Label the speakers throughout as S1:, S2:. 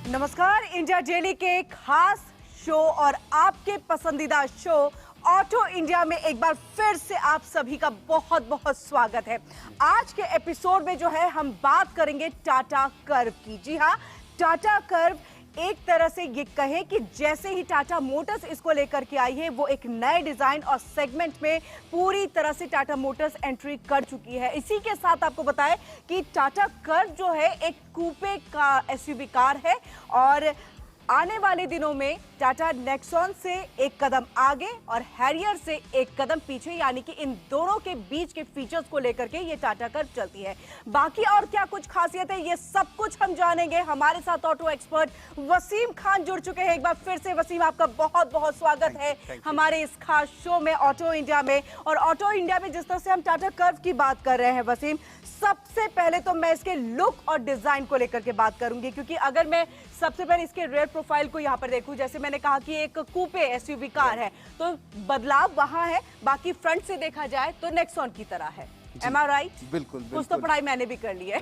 S1: नमस्कार, India daily के खास शो और आपके पसंदीदा शो ऑटो इंडिया में एक बार फिर से आप सभी का बहुत बहुत स्वागत है। आज के एपिसोड में जो है हम बात करेंगे टाटा कर्व की। जी हाँ, टाटा कर्व एक तरह से ये कहें कि जैसे ही टाटा मोटर्स इसको लेकर के आई है, वो एक नए डिजाइन और सेगमेंट में पूरी तरह से टाटा मोटर्स एंट्री कर चुकी है। इसी के साथ आपको बताएं कि टाटा कर्व जो है एक कूपे का एसयूवी कार है और आने वाले दिनों में टाटा नेक्सॉन से एक कदम आगे और हैरियर से एक कदम पीछे, यानी कि इन दोनों के बीच के फीचर्स को लेकर के ये टाटा कर्व चलती है। बाकी और क्या कुछ खासियत है, ये सब कुछ हम जानेंगे। हमारे साथ ऑटो एक्सपर्ट वसीम खान जुड़ चुके हैं। एक बार फिर से वसीम, आपका बहुत बहुत स्वागत है हमारे इस खास शो में ऑटो इंडिया में। और ऑटो इंडिया में जिस तरह से हम टाटा कर्व की बात कर रहे हैं वसीम, सबसे पहले तो मैं इसके लुक और डिजाइन को लेकर के बात करूंगी, क्योंकि अगर मैं सबसे पहले इसके रेयर प्रोफाइल को यहाँ पर देखूं, जैसे मैंने कहा कि एक कूपे एसयूवी कार है, तो बदलाव वहां है। बाकी फ्रंट से देखा जाए तो नेक्सॉन की तरह है। एम आई राइट?
S2: बिल्कुल,
S1: कुछ तो पढ़ाई मैंने भी कर ली है।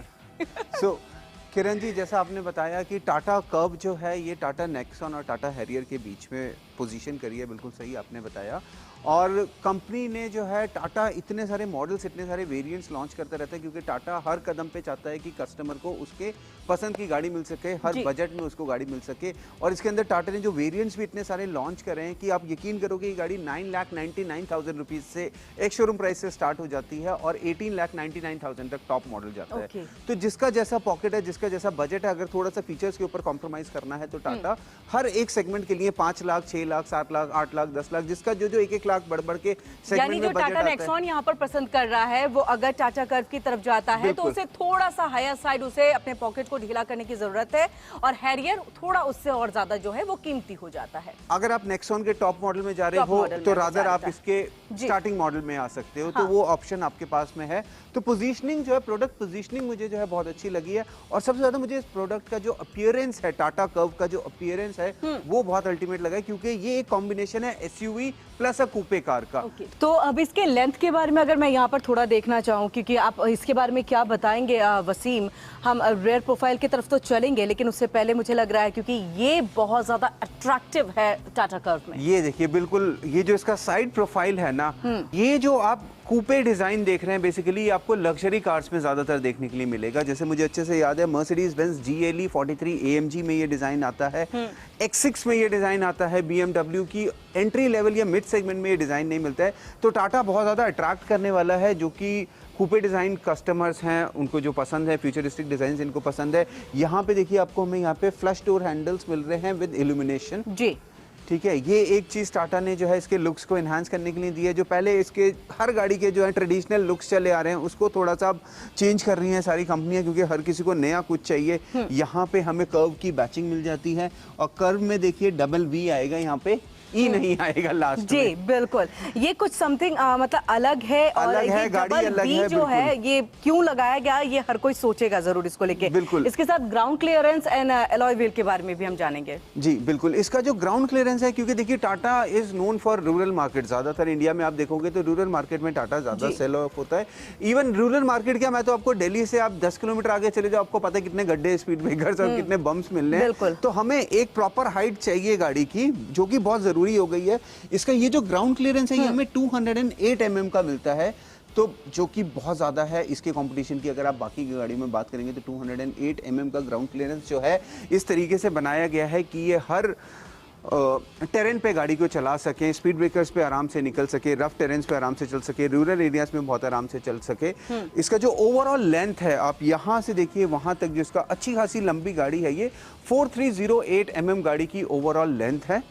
S2: किरण जी, जैसा आपने बताया कि टाटा कर्व जो है ये टाटा नेक्सॉन और टाटा हैरियर के बीच में पोजीशन करी है, बिल्कुल सही आपने बताया। और कंपनी ने जो है टाटा इतने सारे मॉडल्स, इतने सारे वेरिएंट्स लॉन्च करता रहता है, क्योंकि टाटा हर कदम पे चाहता है कि कस्टमर को उसके पसंद की गाड़ी मिल सके, हर बजट में उसको गाड़ी मिल सके। और इसके अंदर टाटा ने जो वेरिएंट्स भी इतने सारे लॉन्च करे हैं कि आप यकीन करोगे, ये गाड़ी 9,99,000 रुपीज़ से एक शोरूम प्राइस से स्टार्ट हो जाती है और 18,99,000 तक टॉप मॉडल जाता है। तो जिसका जैसा पॉकेट है, जिसका जैसा बजट है, अगर थोड़ा सा फीचर्स के ऊपर कॉम्प्रोमाइज करना है तो टाटा हर एक सेगमेंट के लिए 5 लाख, 6 लाख, 7 लाख, 8 लाख, 10 लाख, जिसका जो 1-1 लाख बढ़ के सेगमेंट में बजट आता है।
S1: टाटा नेक्सॉन यहाँ पर पसंद कर रहा है, वो अगर टाटा कर्व की तरफ जाता है तो उसे थोड़ा सा हायर साइड, उसे अपने पॉकेट को ढीला करने की जरूरत है। और हैरियर थोड़ा उससे और ज्यादा जो है वो कीमती हो जाता है।
S2: अगर आप नेक्सॉन के टॉप मॉडल में जा रहे हो तो रादर आप इसके स्टार्टिंग मॉडल में आ सकते हो। तो वो ऑप्शन आपके पास में है। तो पोजीशनिंग जो है, प्रोडक्ट पोजीशनिंग मुझे जो है बहुत अच्छी लगी है। और सबसे ज्यादा मुझे इस प्रोडक्ट का जो अपीयरेंस है, टाटा कर्व का जो अपीयरेंस है वो बहुत अल्टीमेट लगा है, क्योंकि ये एक कॉम्बिनेशन है एसयूवी प्लस अ कूपे कार का।
S1: तो अब इसके लेंथ के बारे में अगर मैं यहाँ पर थोड़ा देखना चाहूँ, क्योंकि आप इसके बारे में क्या बताएंगे वसीम? हम रेयर प्रोफाइल की तरफ तो चलेंगे, लेकिन उससे पहले मुझे लग रहा है क्योंकि ये बहुत ज्यादा अट्रैक्टिव है टाटा कर्व में।
S2: ये देखिए, बिल्कुल ये जो इसका साइड प्रोफाइल है ना, ये जो आप कूपे डिजाइन देख रहे हैं, बेसिकली आपको लग्जरी कार्स में ज्यादातर देखने के लिए मिलेगा। जैसे मुझे अच्छे से याद है, मर्सिडीज बेंज GLE 43 AMG में ये डिजाइन आता है, X6 में ये डिजाइन आता है, BMW की एंट्री लेवल या मिड सेगमेंट में ये डिजाइन नहीं मिलता है। तो टाटा बहुत ज्यादा अट्रैक्ट करने वाला है, जो कि कूपे डिजाइन कस्टमर्स हैं उनको जो पसंद है, फ्यूचरिस्टिक डिजाइन इनको पसंद है। यहाँ पे देखिए, आपको हमें यहाँ पे फ्लश डोर हैंडल्स मिल रहे हैं विद इल्यूमिनेशन।
S1: जी,
S2: ठीक है, ये एक चीज़ टाटा ने जो है इसके लुक्स को एनहांस करने के लिए दी है। जो पहले इसके हर गाड़ी के जो है ट्रेडिशनल लुक्स चले आ रहे हैं, उसको थोड़ा सा चेंज कर रही हैं सारी कंपनियां, क्योंकि हर किसी को नया कुछ चाहिए। यहाँ पे हमें कर्व की बैचिंग मिल जाती है और कर्व में देखिए डबल V आएगा, यहाँ पे ई नहीं आएगा लास्ट
S1: जी में। बिल्कुल, ये कुछ समथिंग मतलब अलग है। और
S2: अलग है, गाड़ी अलग है,
S1: जो है ये क्यों लगाया गया, ये हर कोई सोचेगा जरूर इसको लेके।
S2: बिल्कुल,
S1: इसके साथ ground clearance and alloy wheel के बारे में भी हम जानेंगे।
S2: जी बिल्कुल, इसका जो ग्राउंड क्लियरेंस है, क्योंकि देखिए Tata is known for rural market. ज्यादातर इंडिया में आप देखोगे तो रूरल मार्केट में टाटा ज्यादा सेल ऑफ होता है। इवन रूरल मार्केट क्या, मैं तो आपको दिल्ली से आप 10 किलोमीटर आगे चले जाओ, आपको पता है कितने गड्ढे, स्पीड ब्रेकर्स और कितने बम्प्स मिल रहे हैं। तो हमें एक प्रॉपर हाइट चाहिए गाड़ी की, जो कि बहुत जरूरी हो गई है। इसका ये जो ग्राउंड क्लियरेंस है, ये हमें 208 mm का मिलता है, तो जो कि बहुत ज़्यादा है इसके कंपटीशन की। अगर आप बाकी की गाड़ी में बात करेंगे तो 208 mm का ग्राउंड क्लियरेंस जो है इस तरीके से बनाया गया है कि ये हर टेरेन पे गाड़ी को चला सकें, स्पीड ब्रेकर्स पे आराम से निकल सके, रफ टेरेन्स पे आराम से चल सके, रूरल एरियाज में बहुत आराम से चल सके। इसका जो ओवरऑल लेंथ है, आप यहाँ से देखिए वहाँ तक, जिसका अच्छी खासी लंबी गाड़ी है, ये 4308 mm गाड़ी की ओवरऑल लेंथ है।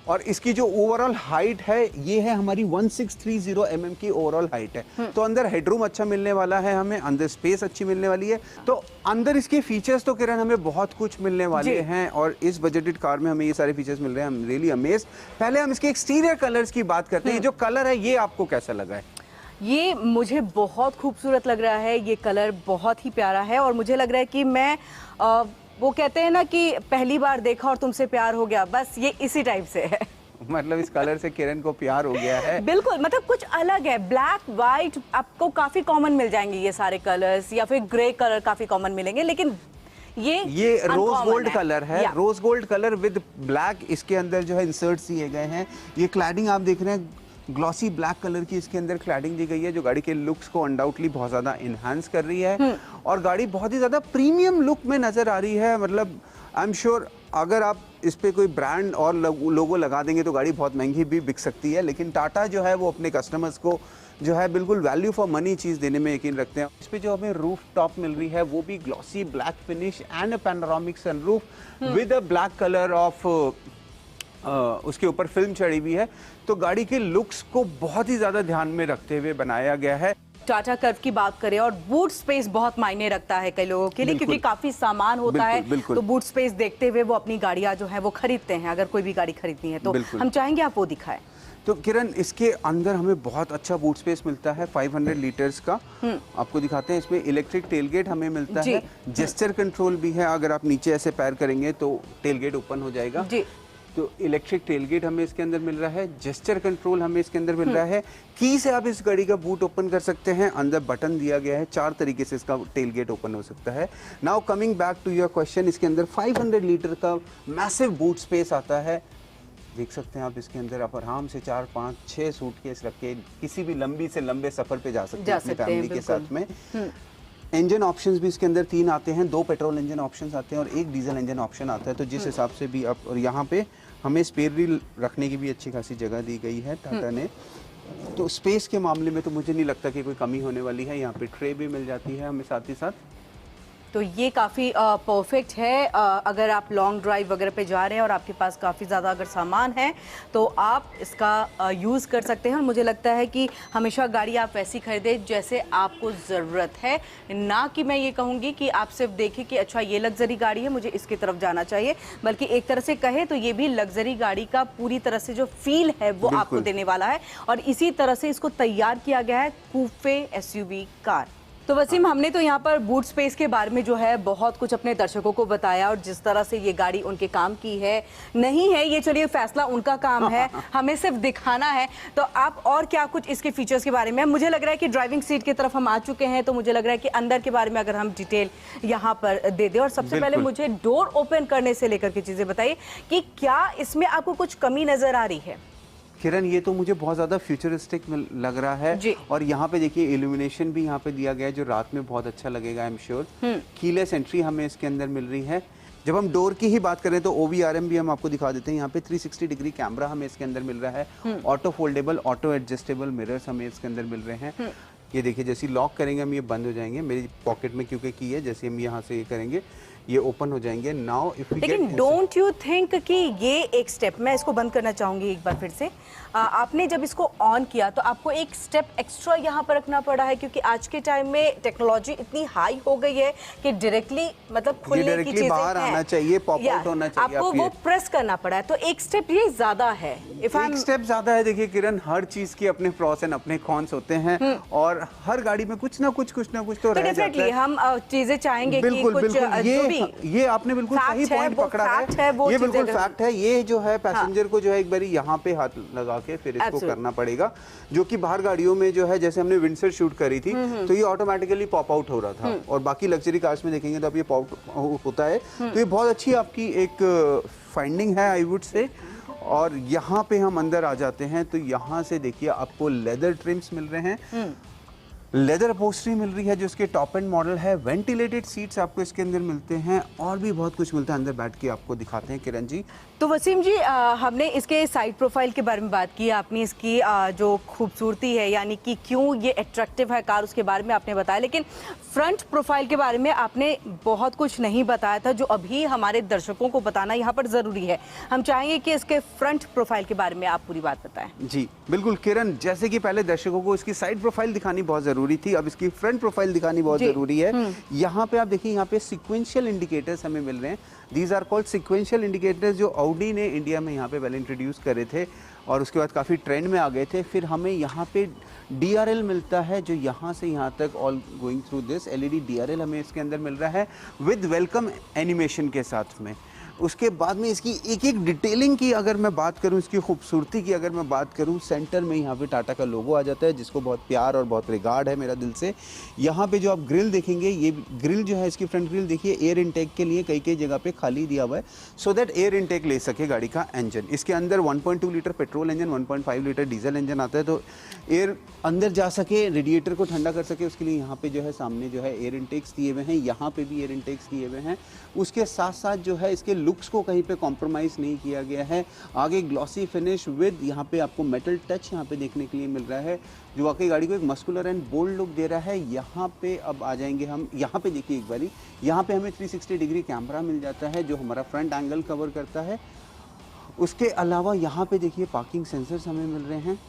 S2: और इसकी जो ओवरऑल हाइट है, ये है हमारी 1630 mm की ओवरऑल हाइट है। तो अंदर हेडरूम अच्छा मिलने वाला है, हमें अंदर स्पेस अच्छी मिलने वाली है। तो अंदर इसके फीचर्स तो किरण हमें बहुत कुछ मिलने वाले हैं, और इस बजटेड कार में हमें ये सारे फीचर्स मिल रहे हैं। I'm really amazed। पहले हम इसके एक्सटीरियर कलर्स की बात करते हैं। ये जो कलर है, ये आपको कैसा लगा है?
S1: ये मुझे बहुत खूबसूरत लग रहा है, ये कलर बहुत ही प्यारा है। और मुझे लग रहा है कि मैं वो कहते हैं ना कि पहली बार देखा और तुमसे प्यार हो गया, बस ये इसी टाइप से है।
S2: मतलब इस कलर से किरण को प्यार हो गया है।
S1: बिल्कुल, मतलब कुछ अलग है। ब्लैक व्हाइट आपको काफी कॉमन मिल जाएंगे ये सारे कलर्स, या फिर ग्रे कलर काफी कॉमन मिलेंगे, लेकिन
S2: ये रोज गोल्ड कलर है, rose gold colour with black, इसके अंदर जो है इंसर्ट्स दिए गए हैं। ये क्लैडिंग आप देख रहे हैं ग्लॉसी ब्लैक कलर की इसके अंदर क्लैडिंग दी गई है, जो गाड़ी के लुक्स को अनडाउटली बहुत ज़्यादा इन्हांस कर रही है और गाड़ी बहुत ही ज़्यादा प्रीमियम लुक में नज़र आ रही है। मतलब आई एम श्योर अगर आप इस पे कोई ब्रांड और लोगो लगा देंगे तो गाड़ी बहुत महंगी भी बिक सकती है, लेकिन टाटा जो है वो अपने कस्टमर्स को जो है बिल्कुल वैल्यू फॉर मनी चीज़ देने में यकीन रखते हैं। इस पे जो हमें रूफ टॉप मिल रही है वो भी glossy black finish and a panoramic sunroof with a black colour of उसके ऊपर फिल्म चढ़ी हुई है, तो गाड़ी के लुक्स को बहुत ही ज़्यादा ध्यान में रखते हुए बनाया गया है।
S1: टाटा कर्व की बात करें और बूट स्पेस बहुत मायने रखता है कई लोगों के लिए, क्योंकि काफी सामान होता है, तो बूट स्पेस देखते हुए वो अपनी गाड़ियां जो है वो खरीदते हैं। अगर कोई भी गाड़ी खरीदनी है तो हम चाहेंगे आप वो दिखाएं।
S2: तो किरण, इसके अंदर हमें बहुत अच्छा बूट स्पेस मिलता है 500 लीटर्स का। आपको दिखाते हैं, इसमें इलेक्ट्रिक टेलगेट हमें मिलता है, जेस्चर कंट्रोल भी है, अगर आप नीचे ऐसे पैर करेंगे तो टेलगेट ओपन हो जाएगा। तो इलेक्ट्रिक टेलगेट हमें इसके अंदर मिल रहा है, जेस्चर कंट्रोल हमें इसके अंदर मिल रहा है, की से आप इस गाड़ी का बूट ओपन कर सकते हैं, अंदर बटन दिया गया है, 4 तरीके से इसका टेलगेट ओपन हो सकता है। Now coming back to your question, इसके अंदर 500 लीटर का मैसिव बूट स्पेस आता है। देख सकते हैं आप, इसके अंदर आप आराम से 4, 5, 6 सूटकेस रख के किसी भी लंबी से लंबे सफर पे जा सकते हैं अपनी फैमिली के साथ में। इंजन ऑप्शंस भी इसके अंदर 3 आते हैं, 2 पेट्रोल इंजन ऑप्शंस आते हैं और 1 डीजल इंजन ऑप्शन आता है, तो जिस हिसाब से भी आप, और यहाँ पे हमें स्पेयर व्हील रखने की भी अच्छी खासी जगह दी गई है टाटा ने, तो स्पेस के मामले में तो मुझे नहीं लगता कि कोई कमी होने वाली है। यहाँ पे ट्रे भी मिल जाती है हमें साथ ही साथ,
S1: तो ये काफ़ी परफेक्ट है। अगर आप लॉन्ग ड्राइव वगैरह पे जा रहे हैं और आपके पास काफ़ी ज़्यादा अगर सामान है तो आप इसका यूज़ कर सकते हैं। और मुझे लगता है कि हमेशा गाड़ी आप वैसी खरीदें जैसे आपको ज़रूरत है, ना कि मैं ये कहूँगी कि आप सिर्फ देखें कि अच्छा ये लग्जरी गाड़ी है मुझे इसकी तरफ जाना चाहिए, बल्कि एक तरह से कहे तो ये भी लग्जरी गाड़ी का पूरी तरह से जो फील है वो आपको देने वाला है, और इसी तरह से इसको तैयार किया गया है कूपे एसयूवी कार। तो वसीम, हमने तो यहाँ पर बूट स्पेस के बारे में जो है बहुत कुछ अपने दर्शकों को बताया, और जिस तरह से ये गाड़ी उनके काम की है नहीं है, ये चलिए फैसला उनका काम है, हमें सिर्फ दिखाना है। तो आप और क्या कुछ इसके फीचर्स के बारे में, मुझे लग रहा है कि ड्राइविंग सीट की तरफ हम आ चुके हैं, तो मुझे लग रहा है कि अंदर के बारे में अगर हम डिटेल यहाँ पर दे दें। और सबसे पहले मुझे डोर ओपन करने से लेकर के चीज़ें बताइए कि क्या इसमें आपको कुछ कमी नज़र आ रही है?
S2: किरण, ये तो मुझे बहुत ज़्यादा फ्यूचरिस्टिक लग रहा है, और यहाँ पे देखिए इल्यूमिनेशन भी यहाँ पे दिया गया है जो रात में बहुत अच्छा लगेगा, I am sure. Keyless entry हमें इसके अंदर मिल रही है। जब हम डोर की ही बात करें तो OVRM भी हम आपको दिखा देते हैं। यहाँ पे 360 डिग्री कैमरा हमें इसके अंदर मिल रहा है, auto foldable auto adjustable mirrors हमें इसके अंदर मिल रहे हैं। ये देखिए, जैसे लॉक करेंगे हम ये बंद हो जाएंगे, मेरी पॉकेट में क्योंकि की है, जैसे हम यहाँ से ये करेंगे ये ओपन हो जाएंगे। नाउ इफ
S1: लेकिन डोंट यू थिंक कि ये एक स्टेप, मैं इसको बंद करना चाहूंगी एक बार फिर से, आपने जब इसको ऑन किया तो आपको एक स्टेप एक्स्ट्रा यहाँ पर रखना पड़ा है, क्योंकि आज के टाइम में टेक्नोलॉजी इतनी हाई हो गई है कि डायरेक्टली मतलब खुलने की चीजें
S2: बाहर आना चाहिए, पॉप आउट होना चाहिए,
S1: आपको वो प्रेस करना पड़ा है, तो एक स्टेप ये ज्यादा है।
S2: एक स्टेप ज्यादा है। देखिए किरण, हर चीज के अपने प्रोस एंड अपने कॉन्स होते हैं, और हर गाड़ी में कुछ ना कुछ तो रह जाता है।
S1: हम चीजें चाहेंगे कि कुछ
S2: ये आपने बिल्कुल सही पॉइंट पकड़ा है, ये बिल्कुल फैक्ट है। ये जो है पैसेंजर को जो है एक बारी यहाँ पे हाथ लगा के फिर इसको करना पड़ेगा, जो कि बाहर गाड़ियों में जो है, जैसे हमने विंडसर शूट करी थी तो ये ऑटोमेटिकली पॉप आउट हो रहा था, और बाकी लग्जरी कार्स में देखेंगे तो अब ये पॉप आउट होता है। तो ये बहुत अच्छी आपकी एक फाइंडिंग है आई वुड से। और यहाँ पे हम अंदर आ जाते हैं तो यहाँ से देखिए आपको लेदर ट्रिम्स मिल रहे हैं, लेदर अपहोल्स्ट्री मिल रही है जो इसके टॉप एंड मॉडल है, वेंटिलेटेड सीट्स आपको इसके अंदर मिलते हैं, और भी बहुत कुछ मिलता है। अंदर बैठ के आपको दिखाते हैं किरण जी।
S1: तो वसीम जी, हमने इसके साइड प्रोफाइल के बारे में बात की, आपने इसकी जो खूबसूरती है, यानी कि क्यों ये अट्रैक्टिव है कार, उसके बारे में आपने बताया, लेकिन फ्रंट प्रोफाइल के बारे में आपने बहुत कुछ नहीं बताया था, जो अभी हमारे दर्शकों को बताना यहाँ पर ज़रूरी है। हम चाहेंगे कि इसके फ्रंट प्रोफाइल के बारे में आप पूरी बात बताएं।
S2: जी बिल्कुल किरण, जैसे कि पहले दर्शकों को इसकी साइड प्रोफाइल दिखानी बहुत ज़रूरी थी, अब इसकी फ्रंट प्रोफाइल दिखानी बहुत ज़रूरी है। यहाँ पे आप देखिए, यहाँ पे सिक्वेंशियल इंडिकेटर्स हमें मिल रहे हैं। These are called sequential indicators, जो ऑडी ने इंडिया में यहाँ पे पहले इंट्रोड्यूस करे थे और उसके बाद काफ़ी ट्रेंड में आ गए थे। फिर हमें यहाँ पे DRL मिलता है, जो यहाँ से यहाँ तक all going through this LED DRL हमें इसके अंदर मिल रहा है विद वेलकम एनिमेशन के साथ में। उसके बाद में इसकी एक एक डिटेलिंग की अगर मैं बात करूं, इसकी खूबसूरती की अगर मैं बात करूं, सेंटर में यहाँ पे टाटा का लोगो आ जाता है जिसको बहुत प्यार और बहुत रिगार्ड है मेरा दिल से। यहाँ पे जो आप ग्रिल देखेंगे, ये ग्रिल जो है इसकी फ्रंट ग्रिल देखिए एयर इनटेक के लिए कई जगह पे खाली दिया हुआ है, सो दैट एयर इनटेक ले सके गाड़ी का इंजन। इसके अंदर 1.2 litre petrol engine, 1.5 litre diesel engine आता है, तो एयर अंदर जा सके, रेडिएटर को ठंडा कर सके, उसके लिए यहाँ पे जो है सामने जो है एयर इनटेक्स दिए हुए हैं, यहाँ पे भी एयर इनटेक्स दिए हुए हैं। उसके साथ साथ जो है इसके लुक्स को कहीं पे कॉम्प्रोमाइज़ नहीं किया गया है। आगे ग्लॉसी फिनिश विद यहाँ पे आपको मेटल टच यहाँ पे देखने के लिए मिल रहा है, जो वाकई गाड़ी को एक मस्कुलर एंड बोल्ड लुक दे रहा है। यहाँ पे अब आ जाएंगे हम, यहाँ पे देखिए एक बारी, यहाँ पे हमें 360 डिग्री कैमरा मिल जाता है जो हमारा फ्रंट एंगल कवर करता है। उसके अलावा यहाँ पे देखिए पार्किंग सेंसर्स हमें मिल रहे हैं,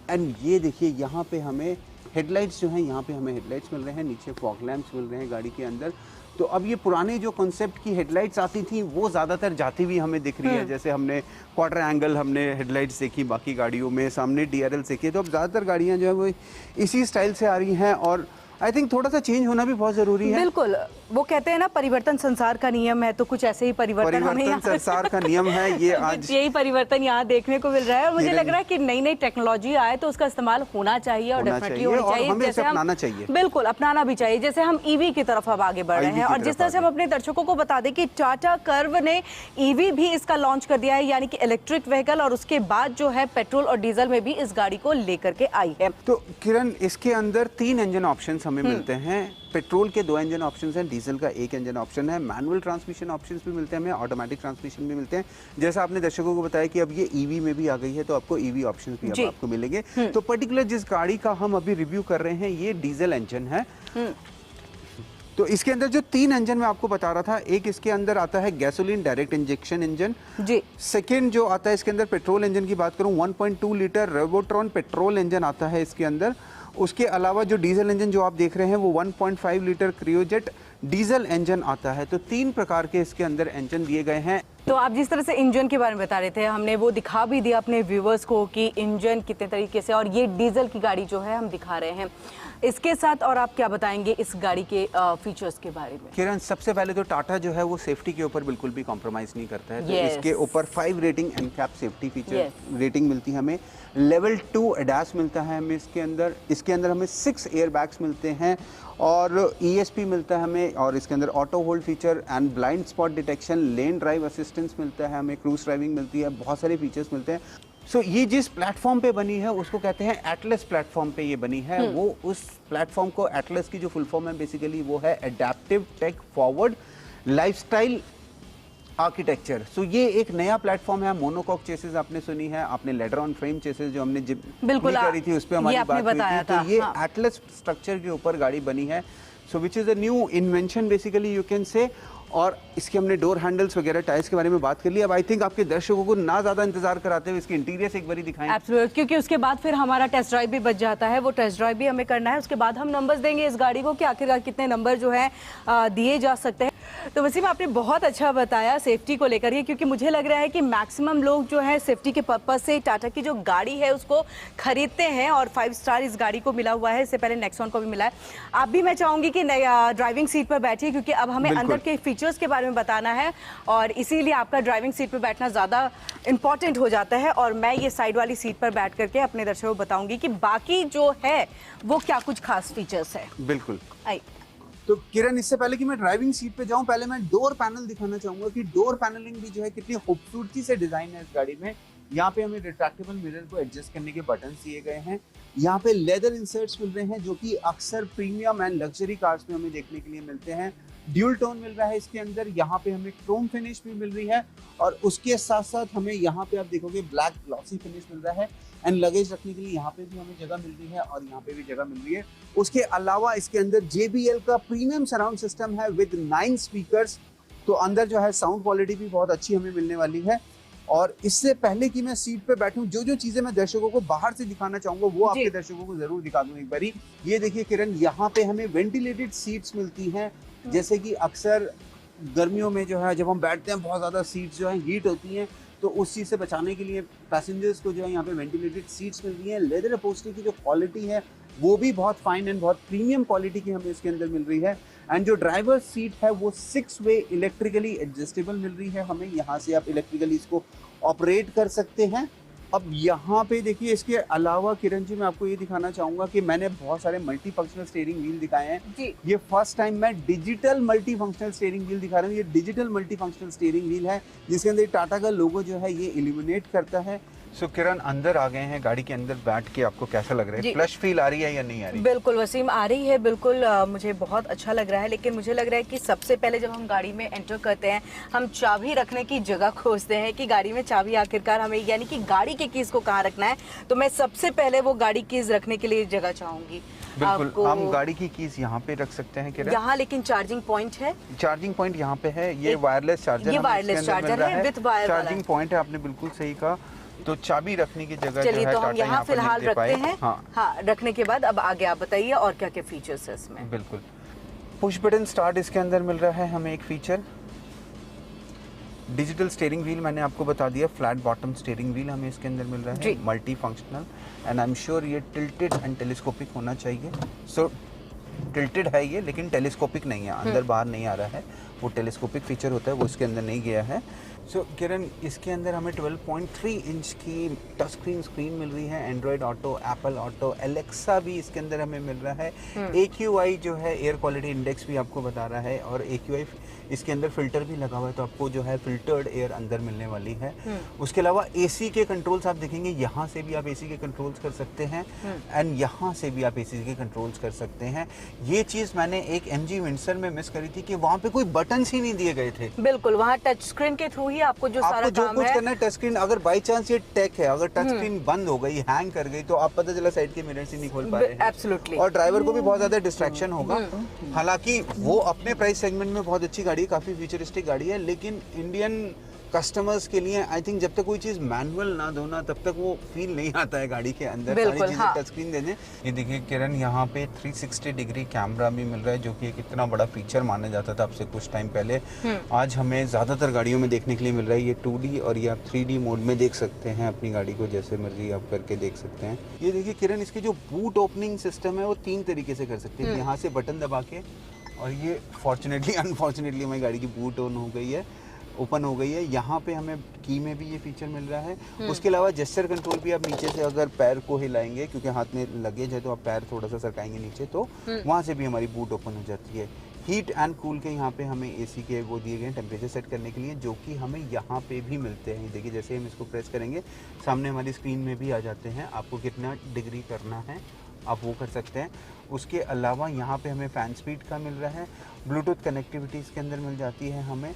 S2: एंड ये देखिए यहाँ पे हमें हेडलाइट्स जो हैं, यहाँ पे हमें हेडलाइट्स मिल रहे हैं, नीचे फॉग लैंप्स मिल रहे हैं गाड़ी के अंदर। तो अब ये पुराने जो कॉन्सेप्ट की हेडलाइट्स आती थी वो ज़्यादातर जाती हुई हमें दिख रही है, जैसे हमने क्वार्टर एंगल हमने हेडलाइट्स देखी बाकी गाड़ियों में, सामने DRL देखी, तो अब ज़्यादातर गाड़ियाँ जो है वो इसी स्टाइल से आ रही हैं, और आई थिंक थोड़ा सा चेंज होना भी बहुत ज़रूरी है।
S1: बिल्कुल, वो कहते हैं ना परिवर्तन संसार का नियम है, तो कुछ ऐसे ही परिवर्तन हमें
S2: संसार का नियम है ये आज
S1: यही परिवर्तन यहाँ देखने को मिल रहा है। और मुझे लग रहा है कि नई नई टेक्नोलॉजी आए तो उसका इस्तेमाल होना चाहिए और डेफिनेटली होना चाहिए,
S2: हमें
S1: जैसे
S2: अपनाना चाहिए,
S1: बिल्कुल अपनाना भी चाहिए। जैसे हम ईवी की तरफ अब आगे बढ़ रहे हैं, और जिस तरह से हम अपने दर्शकों को बता दें कि टाटा कर्व ने ईवी भी इसका लॉन्च कर दिया है, यानी कि इलेक्ट्रिक व्हीकल, और उसके बाद जो है पेट्रोल और डीजल में भी इस गाड़ी को लेकर के आई है।
S2: तो किरण, इसके अंदर 3 इंजन ऑप्शंस हमें मिलते हैं। पेट्रोल के 2 इंजन ऑप्शंस हैं, डीजल का 1 इंजन ऑप्शन है, मैनुअल ट्रांसमिशन ऑप्शंस भी मिलते हैं हमें, ऑटोमेटिक ट्रांसमिशन भी मिलते हैं। जैसा आपने दर्शकों को बताया कि अब ये ईवी में भी आ गई है, तो आपको ईवी ऑप्शंस भी अब आपको मिलेंगे। तो पर्टिकुलर जिस गाड़ी का हम अभी रिव्यू कर रहे हैं ये डीजल इंजन है। तो इसके अंदर जो 3 इंजन मैं आपको बता रहा था, एक इसके अंदर आता है गैसोलीन डायरेक्ट इंजेक्शन इंजन जी, सेकंड जो आता है इसके अंदर पेट्रोल इंजन की बात करूं 1.2 लीटर रेवोट्रॉन पेट्रोल इंजन आता है इसके अंदर। उसके अलावा जो डीजल इंजन जो आप देख रहे हैं वो 1.5 लीटर क्रियोजेट डीजल इंजन आता है। तो 3 प्रकार के इसके अंदर इंजन दिए गए हैं।
S1: तो आप जिस तरह से इंजन के बारे में बता रहे थे, हमने वो दिखा भी दिया अपने व्यूवर्स को कि इंजन कितने तरीके से, और ये डीजल की गाड़ी जो है हम दिखा रहे हैं। इसके साथ और आप क्या बताएंगे इस गाड़ी के फीचर्स के बारे में?
S2: किरण, सबसे पहले तो टाटा जो है वो सेफ्टी के ऊपर बिल्कुल भी कॉम्प्रोमाइज नहीं करता है। तो इसके ऊपर 5 rating NCAP safety feature rating मिलती है हमें, लेवल 2 एडास मिलता है हमें इसके अंदर हमें 6 एयर बैग्स मिलते हैं, और ESP मिलता है हमें, और इसके अंदर auto hold feature and blind spot detection, lane drive assistance मिलता है हमें, क्रूज ड्राइविंग मिलती है, बहुत सारे फीचर्स मिलते हैं। सो ये जिस प्लेटफॉर्म पे बनी है उसको कहते हैं एटलस प्लेटफॉर्म पे ये बनी है। वो उस प्लेटफॉर्म को, एटलस की जो फुल फॉर्म है बेसिकली वो है adaptive tech forward lifestyle architecture. So ये एक नया प्लेटफॉर्म है। मोनोकॉक चेसेस आपने सुनी है, आपने लेडर ऑन फ्रेम चेसेस जो हमने बिल्कुल करी थी उस पर हमारी बात हुई थी, तो ये एटलस स्ट्रक्चर के ऊपर गाड़ी बनी है। So which is a new invention basically you can say. और इसके हमने डोर हैंडल्स वगैरह टायर्स के बारे में बात कर ली। अब आई थिंक आपके दर्शकों को ना ज्यादा इंतजार कराते हुए इसके इंटीरियर से एक बारी दिखाएं।
S1: एब्सोल्युटली, क्योंकि उसके बाद फिर हमारा टेस्ट ड्राइव भी बच जाता है, वो टेस्ट ड्राइव भी हमें करना है। उसके बाद हम नंबर्स देंगे इस गाड़ी को कि आखिरकार कितने नंबर जो है दिए जा सकते हैं। तो वसीम, आपने बहुत अच्छा बताया सेफ्टी को लेकर, क्योंकि मुझे लग रहा है कि मैक्सिमम लोग जो है सेफ्टी के पर्पज से टाटा की जो गाड़ी है उसको खरीदते हैं, और 5 स्टार इस गाड़ी को मिला हुआ है। इससे पहले नेक्सॉन को भी मिला है। आप भी, मैं चाहूंगी कि ड्राइविंग सीट पर बैठिए, क्योंकि अब हमें अंदर के फीचर्स के बारे में बताना है, और इसीलिए आपका ड्राइविंग सीट पर बैठना ज्यादा इंपॉर्टेंट हो जाता है। और मैं ये साइड वाली सीट पर बैठ करके अपने दर्शकों को बताऊंगी कि बाकी जो है वो क्या कुछ खास फीचर्स है।
S2: बिल्कुल। तो किरण, इससे पहले कि मैं ड्राइविंग सीट पे जाऊं, पहले मैं डोर पैनल दिखाना चाहूंगा कि डोर पैनलिंग भी जो है कितनी खूबसूरती से डिजाइन है इस गाड़ी में। यहाँ पे हमें रिट्रैक्टेबल मिरर को एडजस्ट करने के बटन दिए गए हैं। यहाँ पे लेदर इंसर्ट्स मिल रहे हैं जो कि अक्सर प्रीमियम एंड लग्जरी कार्स में हमें देखने के लिए मिलते हैं। ड्यूल टोन मिल रहा है इसके अंदर। यहाँ पे हमें क्रोम फिनिश भी मिल रही है, और उसके साथ साथ हमें यहाँ पे आप देखोगे ब्लैक ग्लॉसी फिनिश मिल रहा है। एंड लगेज रखने के लिए यहाँ पे भी हमें जगह मिल रही है, और यहाँ पे भी जगह मिल रही है। उसके अलावा इसके अंदर JBL का प्रीमियम सराउंड सिस्टम है विद 9 स्पीकर्स। तो अंदर जो है साउंड क्वालिटी भी बहुत अच्छी हमें मिलने वाली है। और इससे पहले कि मैं सीट पे बैठूं, जो जो चीजें मैं दर्शकों को बाहर से दिखाना चाहूंगा वो आपके दर्शकों को जरूर दिखा दूं एक बारी। ये देखिए किरण, यहाँ पे हमें वेंटिलेटेड सीट्स मिलती हैं, जैसे कि अक्सर गर्मियों में जो है जब हम बैठते हैं बहुत ज्यादा सीट्स जो है हीट होती हैं, तो उस चीज़ से बचाने के लिए पैसेंजर्स को जो है यहाँ पे वेंटिलेटेड सीट्स मिल रही हैं। लेदर अपहोल्स्ट्री की जो क्वालिटी है वो भी बहुत फाइन एंड बहुत प्रीमियम क्वालिटी की हमें इसके अंदर मिल रही है। एंड जो ड्राइवर सीट है वो 6 वे इलेक्ट्रिकली एडजस्टेबल मिल रही है हमें, यहाँ से आप इलेक्ट्रिकली इसको ऑपरेट कर सकते हैं। अब यहाँ पे देखिए, इसके अलावा किरण जी मैं आपको ये दिखाना चाहूँगा कि मैंने बहुत सारे मल्टी फंक्शनल स्टीयरिंग व्हील दिखाए हैं
S1: जी।
S2: ये फर्स्ट टाइम मैं digital multi functional steering wheel दिखा रहा हूँ। ये digital multi functional steering wheel है जिसके अंदर टाटा का लोगो जो है ये इल्यूमिनेट करता है। सो किरण, अंदर आ गए हैं, गाड़ी के अंदर बैठ के आपको कैसा लग रहा है? फ्लश फील आ रही है या नहीं आ रही?
S1: बिल्कुल वसीम, आ रही है बिल्कुल। मुझे बहुत अच्छा लग रहा है, लेकिन मुझे लग रहा है कि सबसे पहले जब हम गाड़ी में एंटर करते हैं हम चाबी रखने की जगह खोजते हैं कि गाड़ी में चाबी आखिरकार हमें, यानी कि गाड़ी के कीज को कहाँ रखना है। तो मैं सबसे पहले वो गाड़ी कीज रखने के लिए जगह चाहूंगी।
S2: बिल्कुल, हम गाड़ी की कीज यहाँ पे रख सकते हैं किरण।
S1: यहाँ लेकिन चार्जिंग पॉइंट है,
S2: चार्जिंग पॉइंट यहाँ पे है। ये वायरलेस चार्जर,
S1: ये वायरलेस चार्जर है विद वायर
S2: चार्जिंग पॉइंट है। आपने बिल्कुल सही कहा। तो चाबी रखने की जगह
S1: चलिए,
S2: जो है
S1: तो हम यहाँ फिलहाल रखते हैं।
S2: हाँ,
S1: रखने के बाद अब आगे आप बताइए और क्या क्या फीचर्स है इसमें।
S2: बिल्कुल, पुश बटन स्टार्ट इसके अंदर मिल रहा है हमें एक फीचर। डिजिटल स्टीयरिंग व्हील मैंने आपको बता दिया, फ्लैट बॉटम स्टीयरिंग व्हील हमें इसके अंदर मिल रहा है, multi functional. And I am sure ये टिल्टेड एंड टेलीस्कोपिक होना चाहिए। सो टिल्टेड है ये, लेकिन टेलीस्कोपिक नहीं है, अंदर बाहर नहीं आ रहा है। वो टेलीस्कोपिक फीचर होता है वो इसके अंदर नहीं गया है। सो किरण, इसके अंदर हमें 12.3 इंच की टच स्क्रीन मिल रही है। Android auto, Apple auto, Alexa भी इसके अंदर हमें मिल रहा है। AQI जो है एयर क्वालिटी इंडेक्स भी आपको बता रहा है, और AQI इसके अंदर फिल्टर भी लगा हुआ है, तो आपको जो है फिल्टर्ड एयर अंदर मिलने वाली है। उसके अलावा AC के कंट्रोल्स आप देखेंगे, यहाँ से भी आप AC के कंट्रोल्स कर सकते हैं एंड यहाँ से भी आप AC के कंट्रोल्स कर सकते हैं। ये चीज़ मैंने एक MG विंडसर में मिस करी थी कि वहाँ पे कोई बटन ही नहीं दिए गए थे।
S1: बिल्कुल, वहाँ टच स्क्रीन के थ्रू ही आपको जो सारा काम
S2: कुछ करना है टच स्क्रीन। अगर बाई चांस ये टेक है, अगर टच स्क्रीन बंद हो गई, हैंग कर गई, तो आप पता चला साइड के मिरर से नहीं खोल पा रहे हैं।
S1: एब्सोल्युटली।
S2: और ड्राइवर को भी बहुत ज्यादा डिस्ट्रैक्शन होगा। हालांकि वो अपने प्राइस सेगमेंट में बहुत अच्छी गाड़ी है, काफी फ्यूचरिस्टिक गाड़ी है, लेकिन इंडियन कस्टमर्स के लिए आई थिंक जब तक कोई चीज मैनुअल ना दो ना, तब तक वो फील नहीं आता है गाड़ी के अंदर। सारी चीजें टच स्क्रीन दे दें। ये देखिए किरण, यहाँ पे 360 डिग्री कैमरा भी मिल रहा है, जो कि एक इतना बड़ा फीचर माना जाता था अब से कुछ टाइम पहले। आज हमें ज्यादातर गाड़ियों में देखने के लिए मिल रहा है। ये 2D और ये आप 3D मोड में देख सकते हैं अपनी गाड़ी को, जैसे मर्जी आप करके देख सकते हैं। ये देखिए किरण, इसके जो बूट ओपनिंग सिस्टम है वो 3 तरीके से कर सकते हैं। यहाँ से बटन दबा के, और ये फॉर्चुनेटली अनफॉर्चुनेटली हमारी गाड़ी की बूट ऑन हो गई है, ओपन हो गई है। यहाँ पे हमें की में भी ये फीचर मिल रहा है। उसके अलावा जेस्चर कंट्रोल भी आप नीचे से अगर पैर को हिलाएंगे, क्योंकि हाथ में लगेज है, तो आप पैर थोड़ा सा सरकाएंगे नीचे, तो वहाँ से भी हमारी बूट ओपन हो जाती है। हीट एंड कूल के यहाँ पे हमें AC के वो दिए गए हैं टेम्परेचर सेट करने के लिए, जो कि हमें यहाँ पे भी मिलते हैं। देखिए, जैसे हम इसको प्रेस करेंगे, सामने हमारी स्क्रीन में भी आ जाते हैं। आपको कितना डिग्री करना है आप वो कर सकते हैं। उसके अलावा यहाँ पे हमें फ़ैन स्पीड का मिल रहा है। ब्लूटूथ कनेक्टिविटी इसके अंदर मिल जाती है हमें।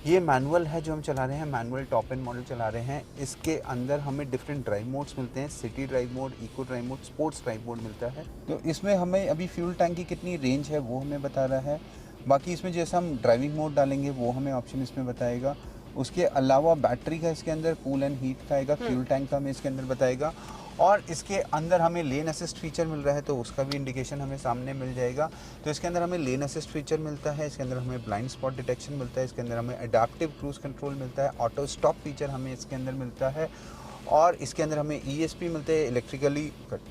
S2: ये मैनुअल है जो हम चला रहे हैं, मैनुअल टॉप एंड मॉडल चला रहे हैं। इसके अंदर हमें डिफरेंट ड्राइव मोड्स मिलते हैं, city drive mode, eco drive mode, sports drive mode मिलता है। तो इसमें हमें अभी फ्यूल टैंक की कितनी रेंज है वो हमें बता रहा है। बाकी इसमें जैसा हम ड्राइविंग मोड डालेंगे वो हमें ऑप्शन इसमें बताएगा। उसके अलावा बैटरी का इसके अंदर, कूल एंड हीट का आएगा, फ्यूल टैंक का हमें इसके अंदर बताएगा। और इसके अंदर हमें लेन असिस्ट फीचर मिल रहा है, तो उसका भी इंडिकेशन हमें सामने मिल जाएगा। तो इसके अंदर हमें लेन असिस्ट फीचर मिलता है, इसके अंदर हमें ब्लाइंड स्पॉट डिटेक्शन मिलता है, इसके अंदर हमें एडाप्टिव क्रूज कंट्रोल मिलता है, ऑटो स्टॉप फीचर हमें इसके अंदर मिलता है, और इसके अंदर हमें ESP मिलते हैं,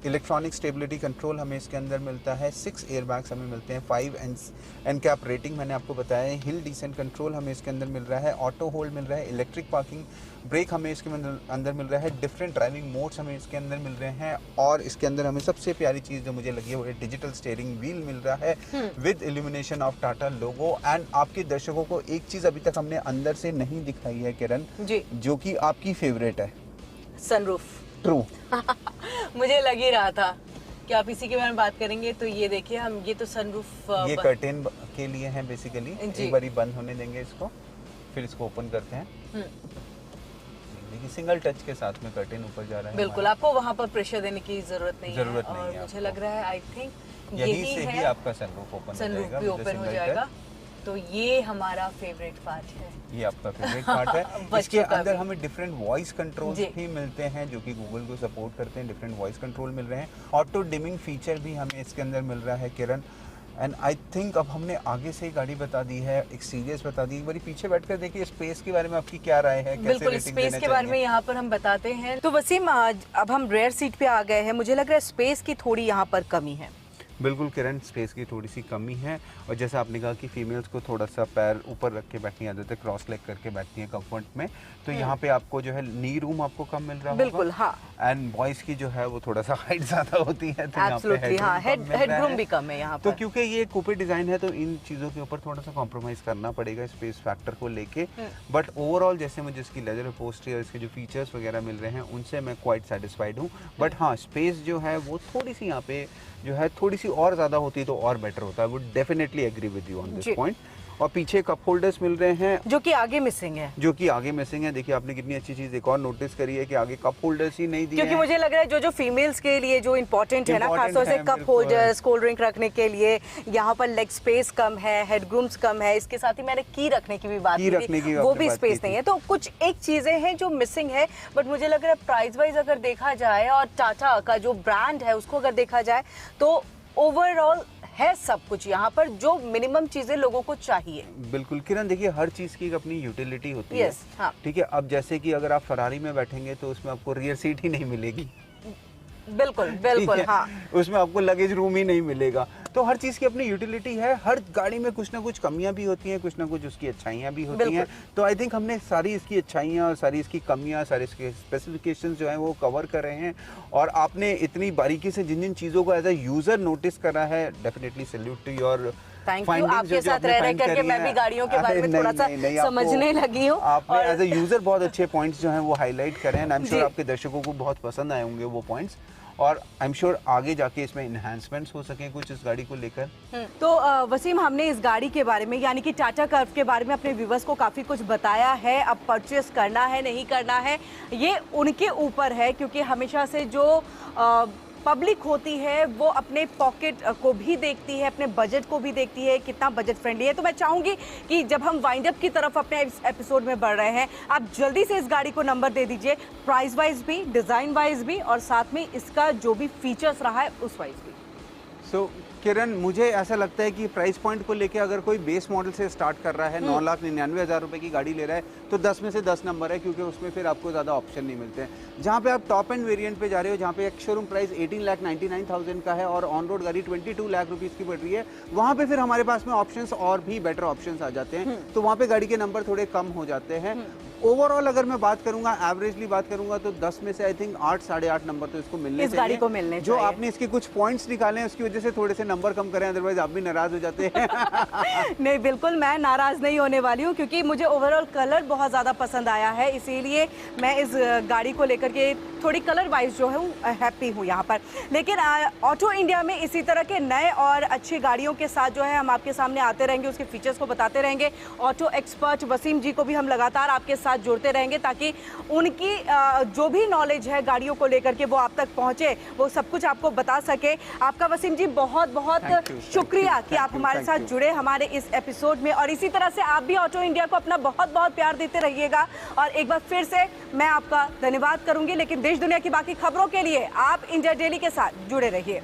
S2: इलेक्ट्रॉनिक स्टेबिलिटी कंट्रोल हमें इसके अंदर मिलता है, 6 एयर बैग्स हमें मिलते हैं, 5 एनकैप रेटिंग मैंने आपको बताया है, हिल डिसेंट कंट्रोल हमें इसके अंदर मिल रहा है, ऑटो होल्ड मिल रहा है, इलेक्ट्रिक पार्किंग ब्रेक हमें इसके अंदर मिल रहा है, डिफरेंट ड्राइविंग मोड्स हमें इसके अंदर मिल रहे हैं, और इसके अंदर हमें सबसे प्यारी चीज़ जो मुझे लगी है वो डिजिटल स्टीयरिंग व्हील मिल रहा है with illumination of Tata logo. And आपके दर्शकों को एक चीज़ अभी तक हमने अंदर से नहीं दिखाई है किरण, जो कि आपकी फेवरेट है,
S1: सनरूफ।
S2: ट्रू।
S1: मुझे लग ही रहा था कि आप इसी के बारे में बात करेंगे। तो ये देखिए, हम ये तो सनरूफ
S2: ये कर्टेन के लिए है बेसिकली। एक बारी बंद होने देंगे इसको, फिर इसको ओपन करते हैं। देखिए, सिंगल टच के साथ में कर्टेन ऊपर जा रहा है।
S1: बिल्कुल, आपको वहाँ पर प्रेशर देने की जरूरत नहीं है।
S2: और
S1: मुझे लग रहा है, आई थिंक
S2: यही से ही आपका सनरूफ ओपन
S1: हो जाएगा। तो ये हमारा फेवरेट पार्ट है,
S2: ये आपका फेवरेट पार्ट है। इसके अंदर हमें डिफरेंट वॉइस कंट्रोल्स भी मिलते हैं, जो कि गूगल को सपोर्ट करते हैं। डिफरेंट वॉइस कंट्रोल मिल रहे हैं, ऑटो डिमिंग फीचर भी हमें इसके अंदर मिल रहा है किरण। एंड आई थिंक अब हमने आगे से ही गाड़ी बता दी है, एक सीरीज बता दी, एक बारी पीछे बैठकर देखिए स्पेस के बारे में आपकी क्या राय है, कैसे
S1: बिल्कुल
S2: रेटिंग
S1: स्पेस
S2: देना
S1: के बारे में
S2: चाहिए?
S1: यहाँ पर हम बताते हैं। तो वसीम अब हम रेयर सीट पे आ गए हैं, मुझे लग रहा है स्पेस की थोड़ी यहाँ पर कमी है।
S2: बिल्कुल किरण, स्पेस की थोड़ी सी कमी है और जैसा आपने कहा कि फीमेल्स को थोड़ा सा पैर ऊपर रख के बैठनी आदत है, क्रॉस लेग करके बैठती है कंफर्ट में, तो यहाँ पे आपको जो है नी रूम आपको कम मिल रहा होगा।
S1: बिल्कुल हाँ।
S2: एंड बॉयज की जो है वो थोड़ा सा हाइट ज्यादा होती है, तो यहाँ पे
S1: एब्सोल्युटली हाँ, हेडरूम भी कम है यहाँ
S2: तो
S1: पर।
S2: क्योंकि ये कूपे डिजाइन है तो इन चीजों के ऊपर थोड़ा सा कॉम्प्रोमाइज करना पड़ेगा स्पेस फैक्टर को लेके, बट ओवरऑल जैसे मुझे इसकी लेदर अपहोल्स्ट्री और इसके जो फीचर्स वगैरह मिल रहे हैं उनसे मैं क्वाइट सेटिस्फाइड हूँ। बट हाँ, स्पेस जो है वो थोड़ी सी यहाँ पे जो है थोड़ी सी और ज़्यादा होती तो और बेटर होता है। Would definitely agree with you on this point. और पीछे कप होल्डर्स मिल रहे हैं
S1: जो कि आगे मिसिंग है।
S2: देखिए आपने कितनी अच्छी चीज़ एक और नोटिस करी है कि आगे कप होल्डर्स ही नहीं दिए
S1: क्योंकि
S2: हैं।
S1: मुझे लग रहा है जो फीमेल्स के लिए जो इम्पोर्टेंट है ना, खासतौर से कप होल्डर्स, कोल्ड ड्रिंक रखने के लिए, यहाँ पर लेग स्पेस कम है, हेडरूम्स कम है, इसके साथ ही मैंने की रखने की भी बात की थी, वो भी स्पेस नहीं है। तो कुछ एक चीजें हैं जो मिसिंग है, बट मुझे लग रहा है प्राइस वाइज अगर देखा जाए और टाटा का जो ब्रांड है उसको अगर देखा जाए तो ओवरऑल है सब कुछ यहाँ पर जो मिनिमम चीजें लोगों को चाहिए।
S2: बिल्कुल किरण, देखिए हर चीज की एक अपनी यूटिलिटी होती है।
S1: हाँ।
S2: ठीक है, अब जैसे कि अगर आप फरारी में बैठेंगे तो उसमें आपको रियर सीट ही नहीं मिलेगी।
S1: बिल्कुल बिल्कुल हाँ।
S2: उसमें आपको लगेज रूम ही नहीं मिलेगा। तो हर चीज़ की अपनी यूटिलिटी है, हर गाड़ी में कुछ ना कुछ कमियां भी होती हैं, कुछ ना कुछ उसकी अच्छाइयां भी होती हैं। तो आई थिंक हमने सारी इसकी अच्छाइयां और सारी इसकी कमियां, सारे इसके स्पेसिफिकेशंस जो हैं वो कवर कर रहे हैं। और आपने इतनी बारीकी से जिन जिन चीज़ों को एज अ यूज़र नोटिस करा है, definitely salute to your.
S1: Thank you, आपके साथ रह करके मैं भी गाड़ियों के बारे में थोड़ा सा समझने लगी हूँ।
S2: आपने एज अ यूजर बहुत अच्छे पॉइंट्स जो हैं वो हाईलाइट करें हैं। आई एम श्योर आपके दर्शकों को बहुत पसंद आए होंगे वो पॉइंट्स, और आई एम श्योर आगे जाके इसमें इन्हांसमेंट्स हो सके कुछ इस गाड़ी को लेकर।
S1: तो वसीम, हमने इस गाड़ी के बारे में यानी कि टाटा कर्व के बारे में अपने व्यूवर्स को काफ़ी कुछ बताया है। अब परचेस करना है नहीं करना है ये उनके ऊपर है, क्योंकि हमेशा से जो पब्लिक होती है वो अपने पॉकेट को भी देखती है, अपने बजट को भी देखती है, कितना बजट फ्रेंडली है। तो मैं चाहूंगी कि जब हम वाइंड अप की तरफ अपने एपिसोड में बढ़ रहे हैं, आप जल्दी से इस गाड़ी को नंबर दे दीजिए, प्राइस वाइज भी, डिज़ाइन वाइज भी, और साथ में इसका जो भी फीचर्स रहा है उस वाइज भी।
S2: सो किरण, मुझे ऐसा लगता है कि प्राइस पॉइंट को लेके अगर कोई बेस मॉडल से स्टार्ट कर रहा है, 9,99,000 रुपए की गाड़ी ले रहा है, तो 10 में से 10 नंबर है, क्योंकि उसमें फिर आपको ज़्यादा ऑप्शन नहीं मिलते हैं। जहाँ पे आप टॉप एंड वेरिएंट पे जा रहे हो, जहाँ पे एक शोरूम प्राइस 18,99,000 का है और ऑन रोड गाड़ी 22 लाख रुपीज़ की पड़ रही है, वहाँ पे फिर हमारे पास में ऑप्शंस और भी बेटर ऑप्शंस आ जाते हैं। तो वहाँ पे गाड़ी के नंबर थोड़े कम हो जाते हैं। ओवरऑल अगर मैं बात करूंगा, एवरेजली बात करूंगा, तो 10 में से आई थिंक 8 साढ़े 8 नंबर तो इसको मिलने चाहिए।
S1: गाड़ी को मिलने
S2: जो आपने इसके कुछ पॉइंट्स निकाले हैं उसकी वजह से थोड़े से नंबर कम करें, अदरवाइज आप भी नाराज हो जाते हैं।
S1: नहीं, बिल्कुल मैं नाराज नहीं होने वाली हूँ, क्योंकि मुझे ओवरऑल कलर बहुत ज़्यादा पसंद आया है, इसीलिए मैं इस गाड़ी को लेकर के थोड़ी कलर वाइज जो है हैप्पी हूँ यहाँ पर। लेकिन ऑटो इंडिया में इसी तरह के नए और अच्छी गाड़ियों के साथ जो है हम आपके सामने आते रहेंगे, उसके फीचर्स को बताते रहेंगे। ऑटो एक्सपर्ट वसीम जी को भी हम लगातार आपके साथ जुड़ते रहेंगे, ताकि उनकी जो भी नॉलेज है गाड़ियों को लेकर के वो आप तक पहुँचे, वो सब कुछ आपको बता सके। आपका वसीम जी बहुत बहुत शुक्रिया कि आप हमारे साथ जुड़े हमारे इस एपिसोड में, और इसी तरह से आप भी ऑटो इंडिया को अपना बहुत बहुत प्यार देते रहिएगा। और एक बार फिर से मैं आपका धन्यवाद करूंगी, लेकिन देश दुनिया की बाकी खबरों के लिए आप इंडिया डेली के साथ जुड़े रहिए।